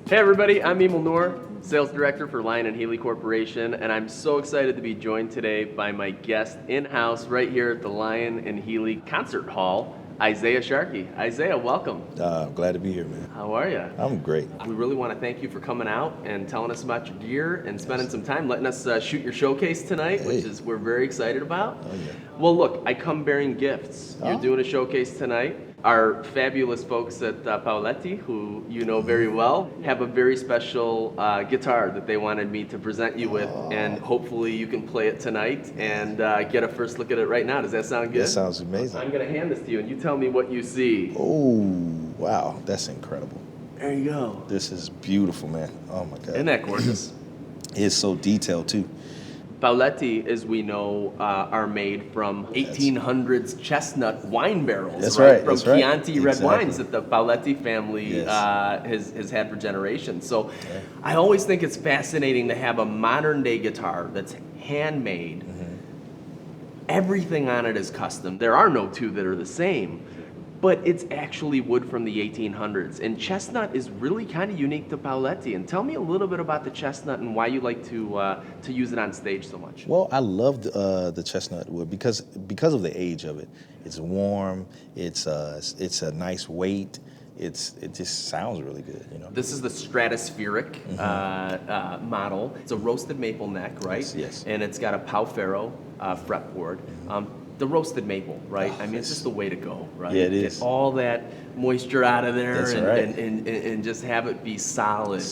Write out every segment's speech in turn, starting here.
Hey everybody, I'm Emil Noor, Sales Director for Lion & Healy Corporation, and I'm so excited to be joined today by my guest in-house right here at the Lion & Healy Concert Hall, Isaiah Sharkey. Isaiah, welcome. I'm glad to be here, man. How are you? I'm great. We really want to thank you for coming out and telling us about your gear and spending some time letting us shoot your showcase tonight, which is we're very excited about. Oh, yeah. Well, look, I come bearing gifts. You're doing a showcase tonight. Our fabulous folks at Paoletti, who you know very well, have a very special guitar that they wanted me to present you with, and hopefully you can play it tonight and get a first look at it right now. Does that sound good? That sounds amazing. I'm going to hand this to you, and you tell me what you see. Oh, wow. That's incredible. There you go. This is beautiful, man. Oh, my God. Isn't that gorgeous? It's so detailed, too. Paoletti, as we know, are made from 1800s chestnut wine barrels. That's right. From That's right. Chianti red Exactly. wines that the Paoletti family has had for generations. So I always think it's fascinating to have a modern day guitar that's handmade. Everything on it is custom. There are no two that are the same. But it's actually wood from the 1800s. And chestnut is really kind of unique to Paoletti. And tell me a little bit about the chestnut and why you like to use it on stage so much. Well, I love the chestnut wood because of the age of it. It's warm. It's a nice weight. It just sounds really good, you know. This is the stratospheric model. It's a roasted maple neck, right? Yes. And it's got a Pau Ferro fretboard. The roasted maple, right? Oh, I mean, it's just the way to go, right? Yeah, it is. Get all that moisture out of there. That's and, right. and just have it be solid.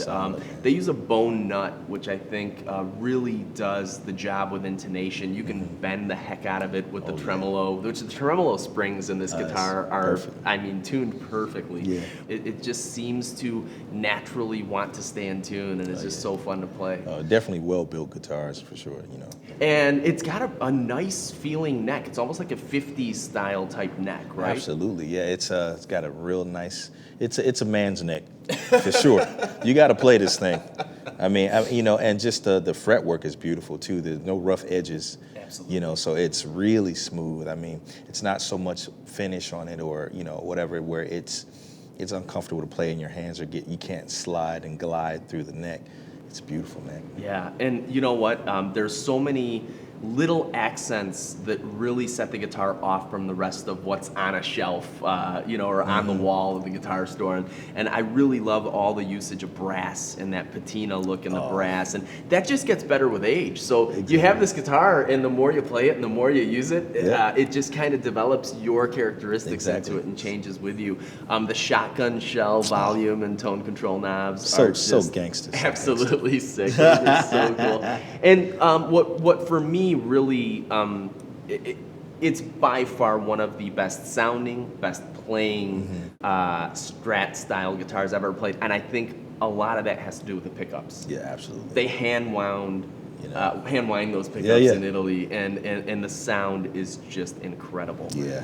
They use a bone nut, which I think really does the job with intonation. You can bend the heck out of it with the tremolo, which the tremolo springs in this guitar are, perfect. I mean, tuned perfectly. Yeah. It just seems to naturally want to stay in tune, and it's just so fun to play. Definitely well-built guitars, for sure, you know. And it's got a nice feeling neck. It's almost like a 50s style type neck, right? Absolutely, yeah. It's got a real nice. It's a man's neck, for sure. You got to play this thing. I mean, you know, and just the fretwork is beautiful too. There's no rough edges. Absolutely. You know, so it's really smooth. I mean, it's not so much finish on it or you know whatever where it's uncomfortable to play in your hands or you can't slide and glide through the neck. It's beautiful, man. Yeah, and you know what? There's so many little accents that really set the guitar off from the rest of what's on a shelf, you know, or on the wall of the guitar store. And I really love all the usage of brass and that patina look in the brass. And that just gets better with age. So you have this guitar, and the more you play it and the more you use it, it just kind of develops your characteristics into it and changes with you. The shotgun shell volume and tone control knobs are just so gangster. absolutely sick. They're so cool. And what for me really, it's by far one of the best sounding, best playing Strat style guitars I've ever played, and I think a lot of that has to do with the pickups. Yeah, absolutely. They hand wind those pickups in Italy, and the sound is just incredible. Yeah.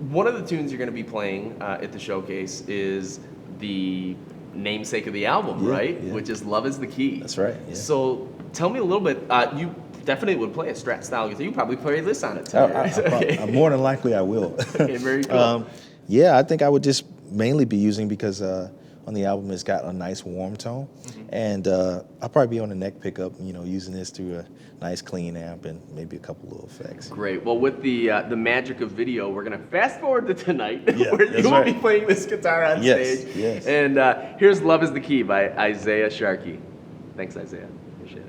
One of the tunes you're going to be playing at the showcase is the namesake of the album, right? Yeah. Which is "Love Is the Key." That's right. Yeah. So tell me a little bit. You definitely would play a Strat style guitar. You probably play this on it too. More than likely I will. Okay, very cool. Yeah, I think I would just mainly be using because on the album it's got a nice warm tone, and I'll probably be on the neck pickup, you know, using this through a nice clean amp and maybe a couple little effects. Great. Well, with the magic of video, we're gonna fast forward to tonight, Yeah, where you will right. be playing this guitar on Yes, stage. yes. And here's "Love Is the Key" by Isaiah Sharkey. Thanks, Isaiah. Appreciate it.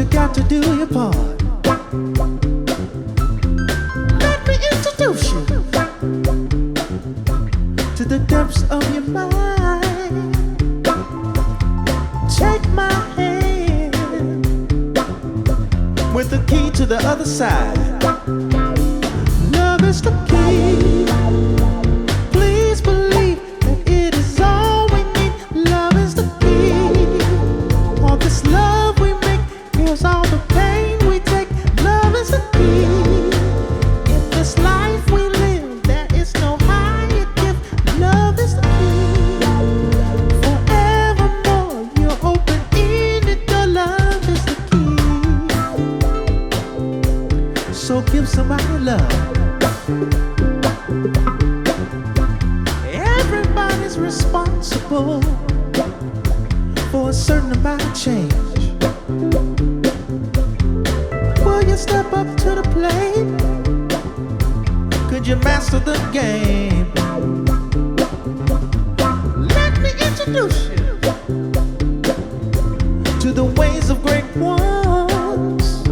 you got to do your part. Let me introduce you to the depths of your mind. Take my hand with the key to the other side. Love is the key. Please believe that it is all we need. Love is the key. All this love we make heals all the pain we take. Love is the key. In this life we live, there is no higher gift. Love is the key. Forevermore, you're open-ended. Your love is the key. So give somebody love. Everybody's responsible for a certain amount of change. Will you step up to the plate? Could you master the game? Let me introduce you to the ways of great ones,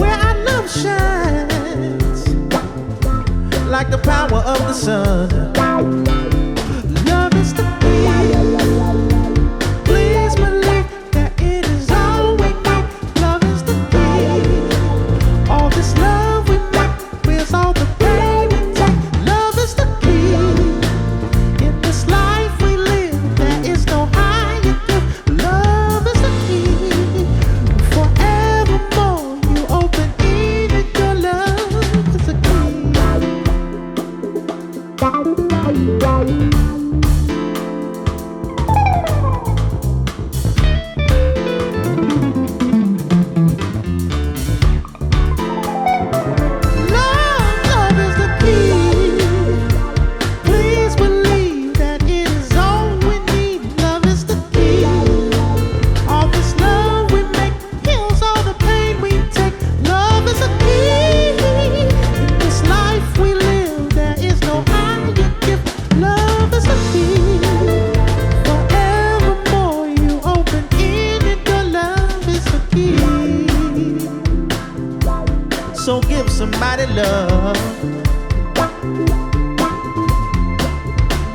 where our love shines like the power of the sun. Love is the key. Please believe that it is all we need. Love is the key. All this love we make wears all the pain we take. Love is the key. In this life we live, there is no higher gift. Love is the key. Forevermore, you open-ended. Your love is the key. Love is the key. Please believe that it is all we need. Love is the key. All this love we make heals all the pain we take. Love is the key. In this life we live, there is no higher gift. Love is the key. Forevermore, you open-ended. Your love is the key. So give somebody love.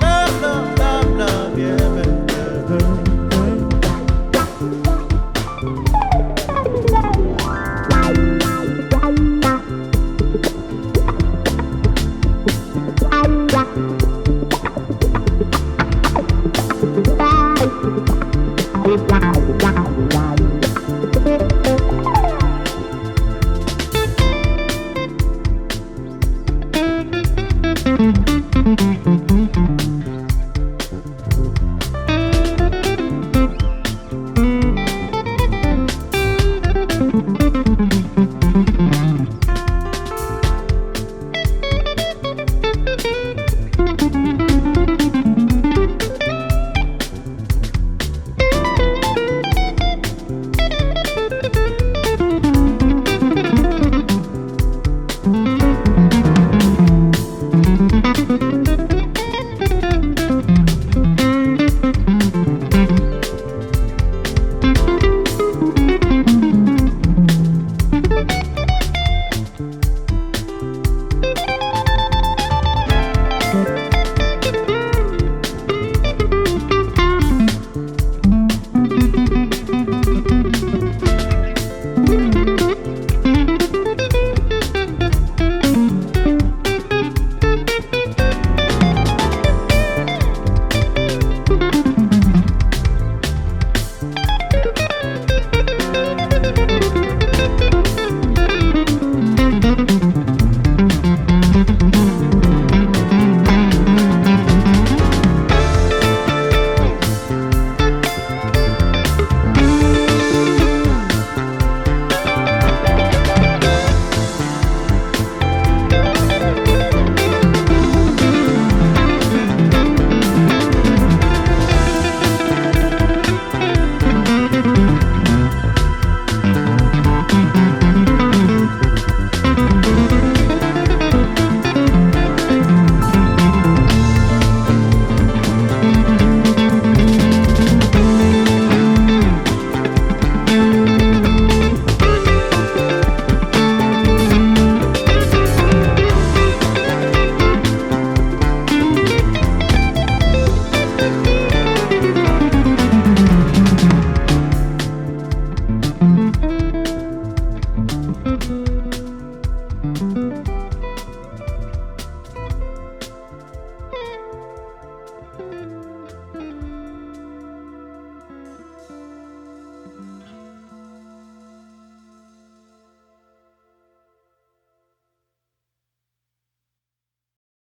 Love, love, love, love, yeah.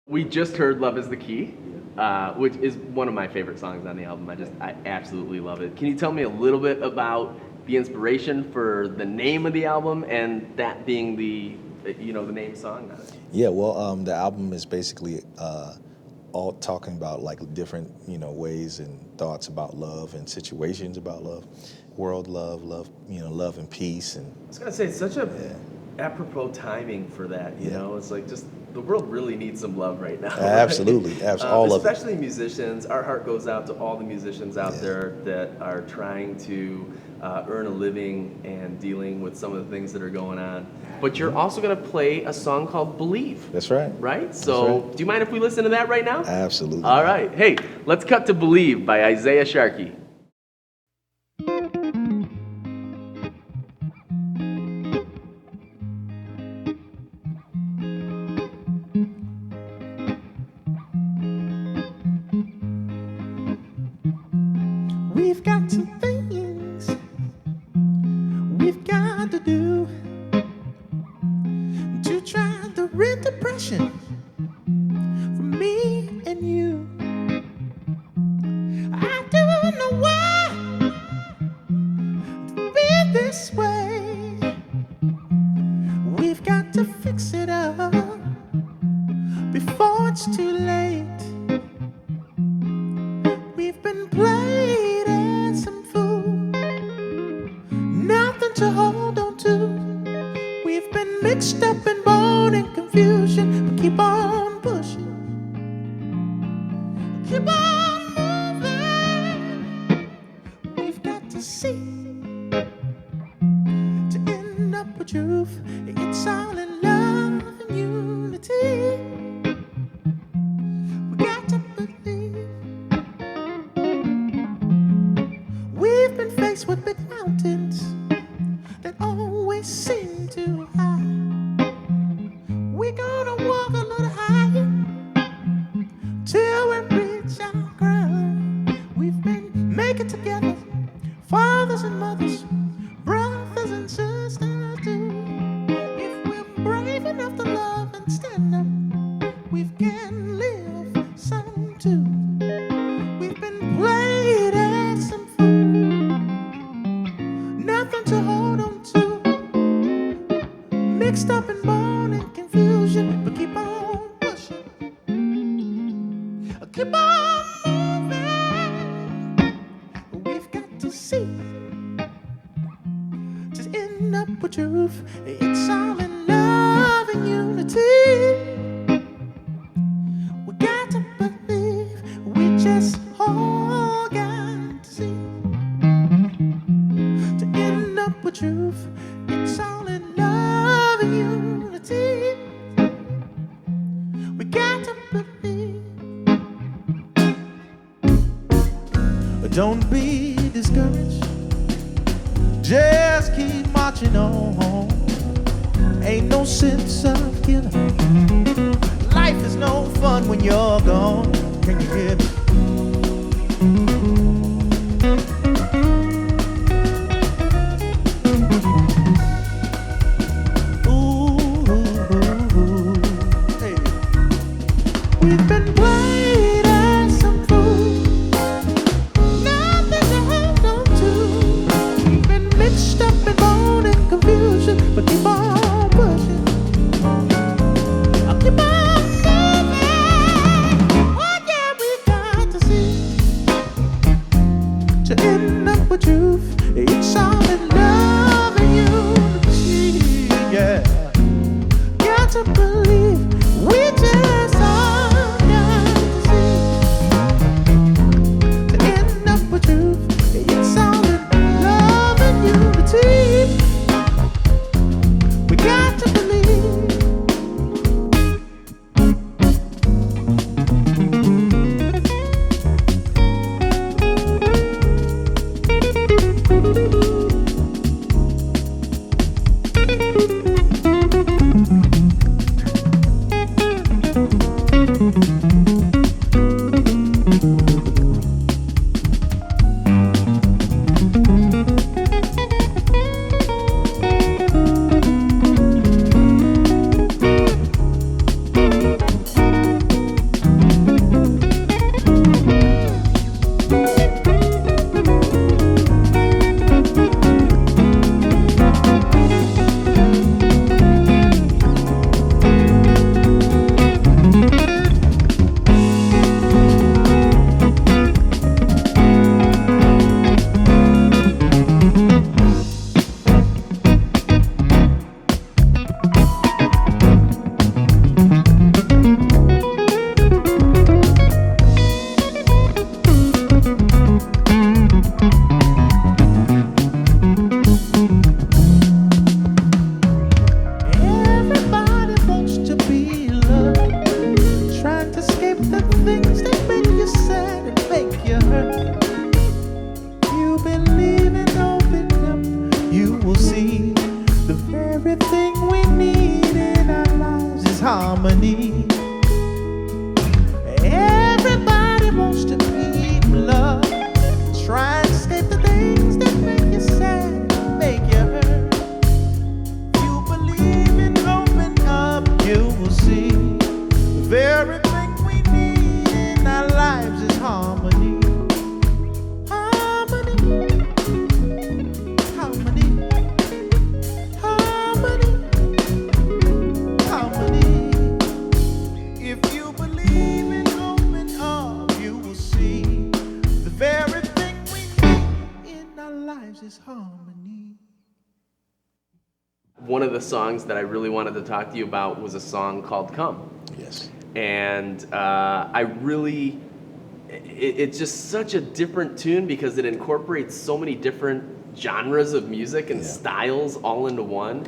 We just heard Love is the Key, which is one of my favorite songs on the album. I absolutely love it. Can you tell me a little bit about the inspiration for the name of the album and that being the name song on it? Yeah, well, the album is basically all talking about like different, ways and thoughts about love and situations about love, world love, love and peace. And I was gonna say, it's such a apropos timing for that. It's like just the world really needs some love right now. Absolutely, all of it. Especially musicians. Our heart goes out to all the musicians out there that are trying to earn a living and dealing with some of the things that are going on. But you're also going to play a song called Believe. That's right. Right? So do you mind if we listen to that right now? Absolutely. All right. Hey, let's cut to Believe by Isaiah Sharkey. We've got some things we've got to do to try to rid depression from me and you. I don't know why to be this way. We've got to fix it up before it's too late. We've been played as some fool, nothing to hold on to. We've been mixed up in bone and confusion, but keep on pushing, keep on moving. We've got to see to end up with truth. It's all in love and unity. We got to believe. We've been faced with big mountains that always seem too high. We're gonna walk a little higher till we reach our ground. We've been making together, fathers and mothers, brothers and sisters too. If we're brave enough to love and stand up, we can live some too. We've been played as some fool, nothing to hold on to, mixed up in bone and confusion, but keep on pushing, keep on moving. We've got to see, just end up with truth. It's all in love and unity. We got to believe, we just all got to see, to end up with truth. It's all in love and unity. We got to believe. Don't be discouraged, just keep marching on. Ain't no sense of giving. Life is no fun when you're gone. Can you hear me? We've been played as some fool, nothing to hold on to. We've been mixed up in bone and confusion, but keep on pushing, I'll keep on moving. Oh yeah, we got to see, to end up with truth. It's all in love and unity. Yeah, got to believe, we just all got to see, to end up with truth. It's all in love and unity. Everything we need in our lives is harmony. Everybody wants to be loved. Try and escape the things that make you sad, make you hurt. If you believe in open up, you will see the very thing we need in our lives is harmony. Harmony. Harmony. Harmony. Harmony. If you believe in open up, you will see the very thing we need in our lives is harmony. One of the songs that I really wanted to talk to you about was a song called Come. Yes. And it's just such a different tune because it incorporates so many different genres of music and styles all into one.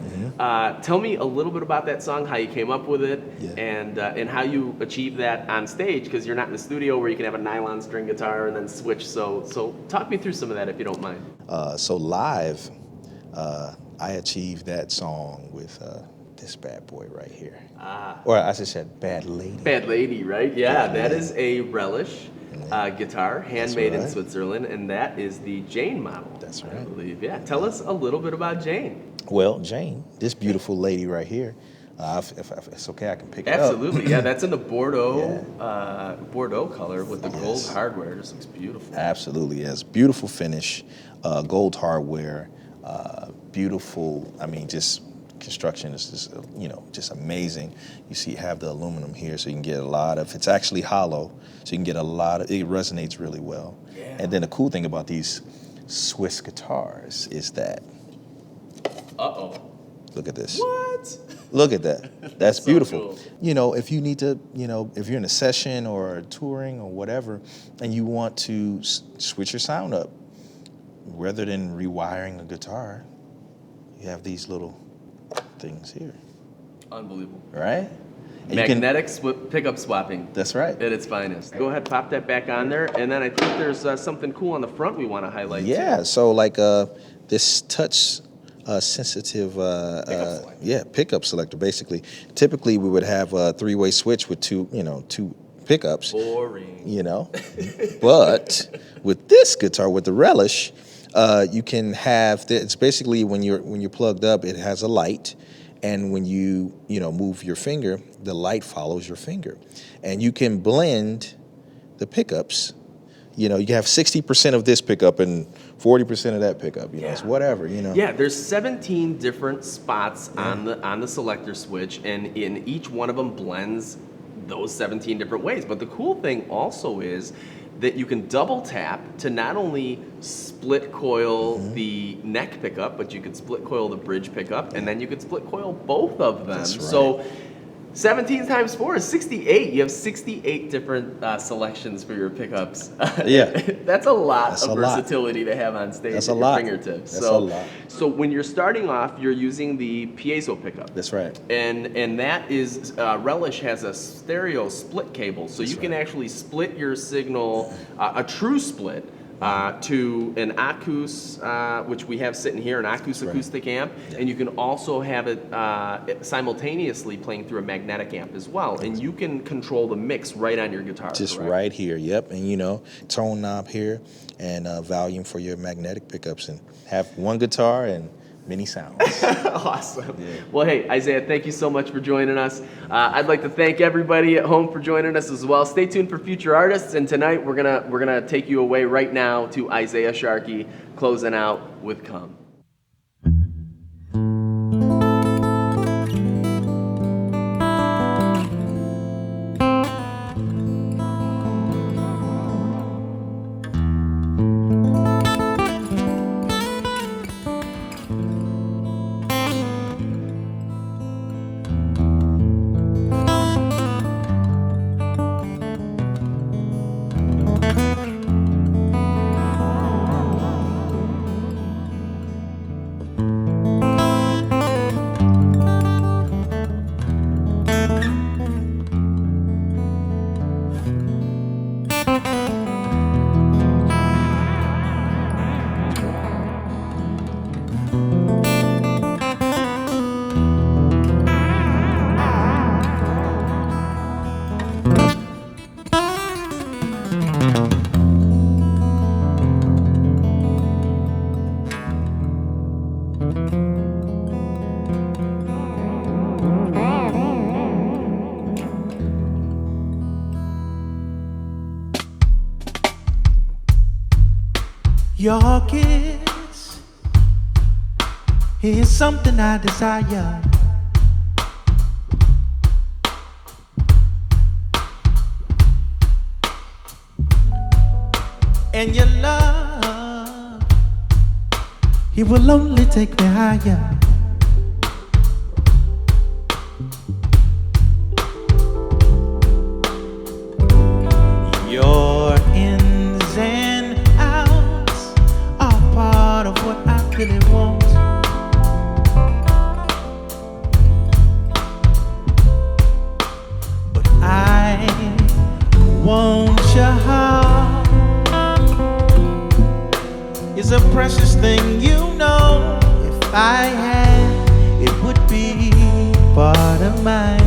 Tell me a little bit about that song, how you came up with it, and how you achieve that on stage, because you're not in the studio where you can have a nylon string guitar and then switch. So talk me through some of that if you don't mind. So live, I achieved that song with this bad boy right here. Or I should say bad lady. Bad Lady, right? Yeah, Bad that Lady. is a Relish guitar, handmade in right. Switzerland, and that is the Jane model. That's I right. believe. Yeah, tell us a little bit about Jane. Well, Jane, this beautiful lady right here, if it's okay, I can pick it up. Absolutely, yeah, that's in the Bordeaux Bordeaux color with the gold hardware. It just looks beautiful. Absolutely, yes. Beautiful finish, gold hardware, beautiful, I mean, just construction is just, just amazing. You see, you have the aluminum here, so you can get a lot of, it's actually hollow, so you can get a lot of, it resonates really well. Yeah. And then the cool thing about these Swiss guitars is that, look at this. What? Look at that. That's So beautiful. cool. If you need to, if you're in a session or touring or whatever, and you want to switch your sound up, rather than rewiring a guitar, you have these little things here, Unbelievable. right? And you can- Magnetic pickup swapping. That's right. At its finest. Go ahead, pop that back on there, and then I think there's something cool on the front we want to highlight. Yeah, too. so like this touch sensitive pickup selector basically. Typically we would have a three-way switch with two pickups. Boring. But with this guitar, with the Relish, you can have it's basically when you're plugged up, it has a light, and when you move your finger, the light follows your finger, and you can blend the pickups. You have 60% of this pickup and 40% of that pickup. It's whatever. Yeah, there's 17 different spots on the selector switch, and in each one of them blends those 17 different ways. But the cool thing also is that you can double tap to not only split coil the neck pickup, but you could split coil the bridge pickup, and then you could split coil both of them. That's right. So 17 times 4 is 68. You have 68 different selections for your pickups. Yeah. That's a lot That's of a lot. versatility to have on stage That's at a your lot. fingertips. That's so, a lot. So when you're starting off, you're using the piezo pickup. That's right. And that is, Relish has a stereo split cable, so you can actually split your signal, a true split, to an Acus, which we have sitting here, an Acus acoustic amp, and you can also have it simultaneously playing through a magnetic amp as well, and you can control the mix right on your guitar. Just correct? right here, yep. And tone knob here and volume for your magnetic pickups, and have one guitar and many sounds. Awesome. Yeah. Well, hey, Isaiah, thank you so much for joining us. I'd like to thank everybody at home for joining us as well. Stay tuned for future artists, and tonight we're gonna take you away right now to Isaiah Sharkey, closing out with "Come." Your kiss is something I desire. And your love, it will only take me higher. Your ins and outs are part of what I really want. But I want your heart. It's a precious thing, you know. If I had, it would be part of mine.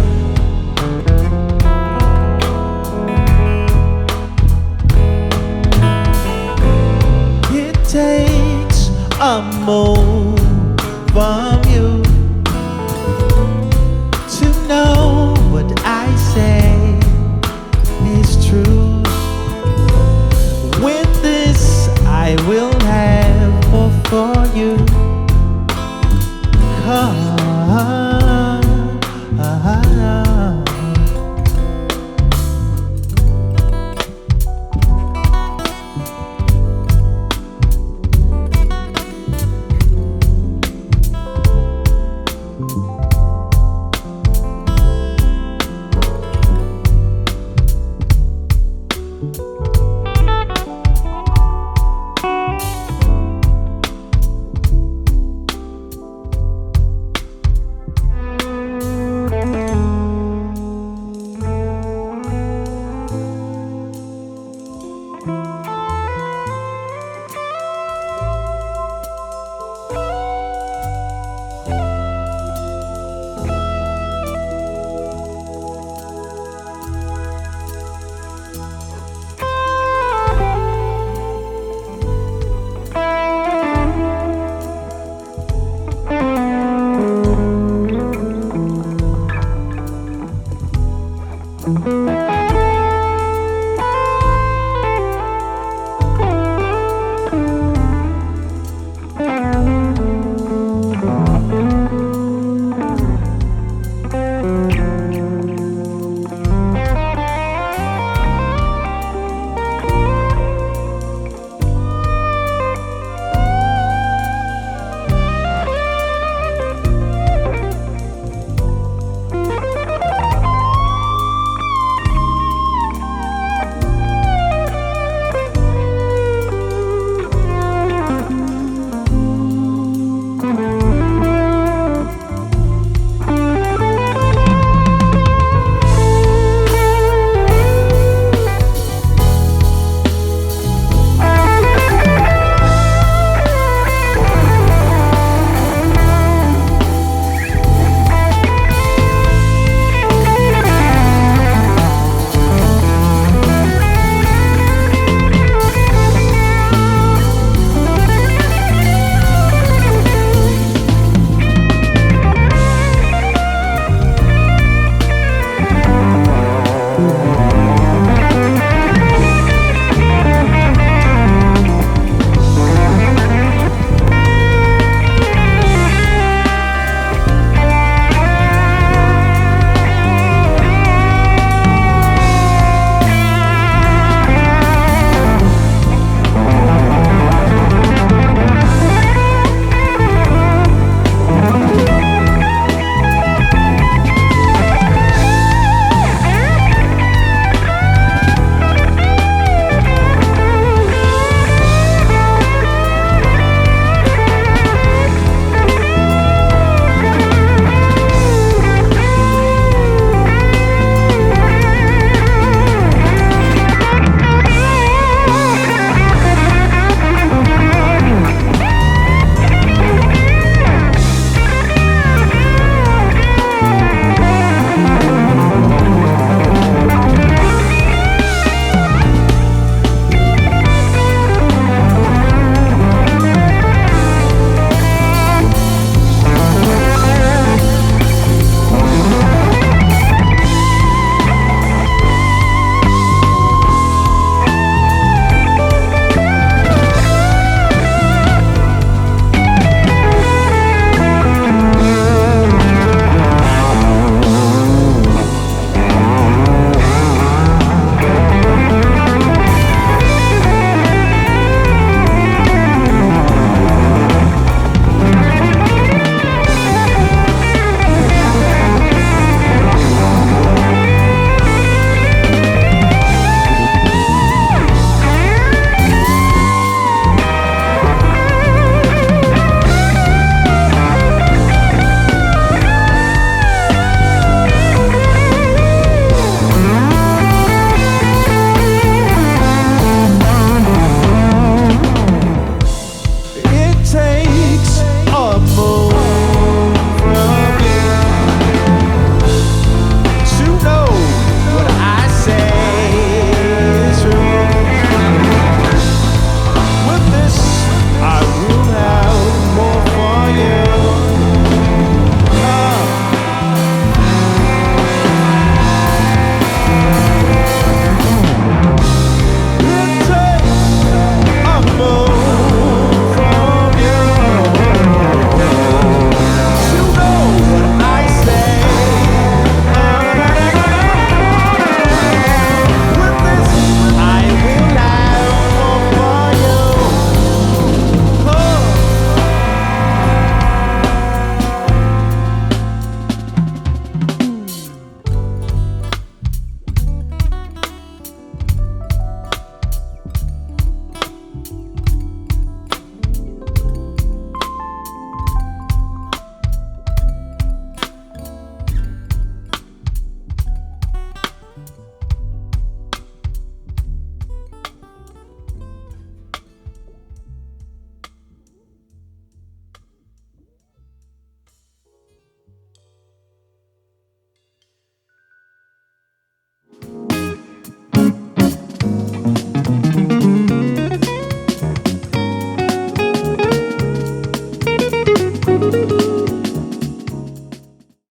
It takes a move from you to know what I say is true. With this I will have all for you. Come